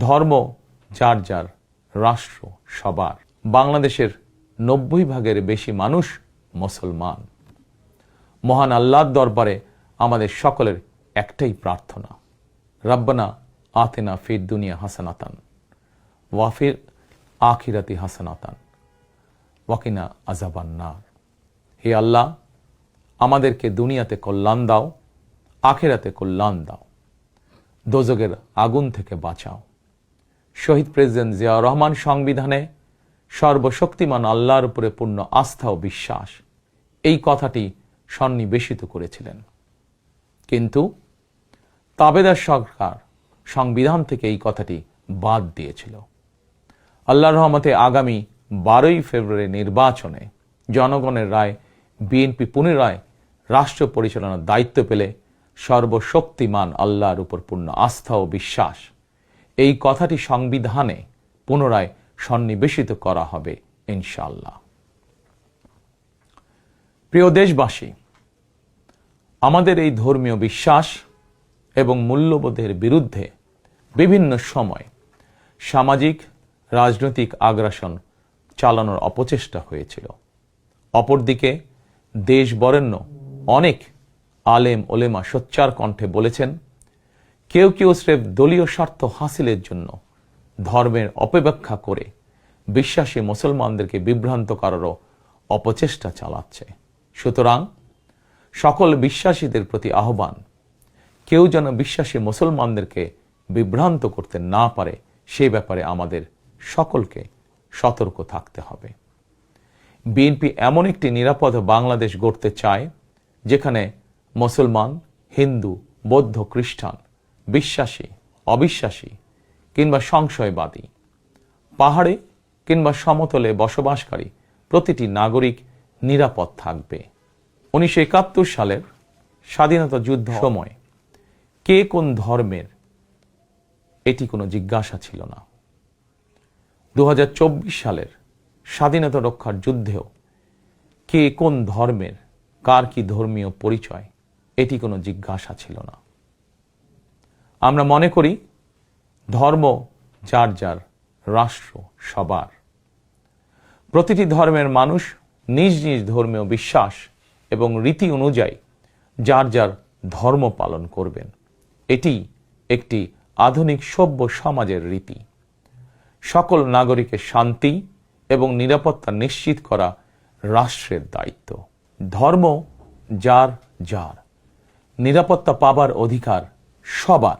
ধর্ম যার যার, রাষ্ট্র সবার। বাংলাদেশের 90% বেশি মানুষ মুসলমান। মহান আল্লাহর দরবারে আমাদের সকলের একটাই প্রার্থনা, রাব্বানা আতিনা ফিদ দুনিয়া হাসানাতান ওয়া ফিল আখিরাতি হাসানাতান ওয়া কিনা আযাবান নার। হে আল্লাহ, আমাদেরকে দুনিয়াতে কল্যাণ দাও, আখিরাতে কল্যাণ দাও, দোজখের আগুন থেকে বাঁচাও। শহীদ প্রেসিডেন্ট জিয়াউর রহমান সংবিধানে সর্বশক্তিমান আল্লাহর উপরে পূর্ণ আস্থা ও বিশ্বাস, এই কথাটি সন্নিবেশিত করেছিলেন। কিন্তু তাবেদার সরকার সংবিধান থেকে এই কথাটি বাদ দিয়েছিল। আল্লাহর রহমতে আগামী 12ই ফেব্রুয়ারি নির্বাচনে জনগণের রায় বিএনপি পুনরায় রাষ্ট্র পরিচালনার দায়িত্ব পেলে সর্বশক্তিমান আল্লাহর উপর পূর্ণ আস্থা ও বিশ্বাস, এই কথাটি সংবিধানে পুনরায় সন্নিবেশিত করা হবে ইনশাআল্লাহ। প্রিয় দেশবাসী, আমাদের এই ধর্মীয় বিশ্বাস এবং মূল্যবোধের বিরুদ্ধে বিভিন্ন সময় সামাজিক রাজনৈতিক আগ্রাসন চালানোর অপচেষ্টা হয়েছিল। অপরদিকে দেশ বরেণ্য অনেক আলেম ওলেমা সোচ্চার কণ্ঠে বলেছেন, কেউ কেউ স্রেফ দলীয় স্বার্থ হাসিলের জন্য ধর্মের অপব্যাখ্যা করে বিশ্বাসী মুসলমানদেরকে বিভ্রান্ত করারও অপচেষ্টা চালাচ্ছে। সুতরাং সকল বিশ্বাসীদের প্রতি আহ্বান, কেউ যেন বিশ্বাসী মুসলমানদেরকে বিভ্রান্ত করতে না পারে, সেই ব্যাপারে আমাদের সকলকে সতর্ক থাকতে হবে। বিএনপি এমন একটি নিরাপদ বাংলাদেশ গড়তে চায় যেখানে মুসলমান, হিন্দু, বৌদ্ধ, খ্রিস্টান, বিশ্বাসী, অবিশ্বাসী কিংবা সংশয়বাদী, পাহাড়ে কিংবা সমতলে বসবাসকারী প্রতিটি নাগরিক নিরাপদ থাকবে। 1971 সালের স্বাধীনতা যুদ্ধ সময় কে কোন ধর্মের এটি কোনো জিজ্ঞাসা ছিল না। 2024 সালের স্বাধীনতা রক্ষার যুদ্ধেও কে কোন ধর্মের, কার কি ধর্মীয় পরিচয়, এটি কোনো জিজ্ঞাসা ছিল না। আমরা মনে করি ধর্ম যার যার, রাষ্ট্র সবার। প্রতিটি ধর্মের মানুষ নিজ নিজ ধর্মীয় বিশ্বাস এবং রীতি অনুযায়ী যার যার ধর্ম পালন করবেন। এটি একটি আধুনিক সভ্য সমাজের রীতি। সকল নাগরিকের শান্তি এবং নিরাপত্তা নিশ্চিত করা রাষ্ট্রের দায়িত্ব। ধর্ম যার যার, নিরাপত্তা পাবার অধিকার সবার।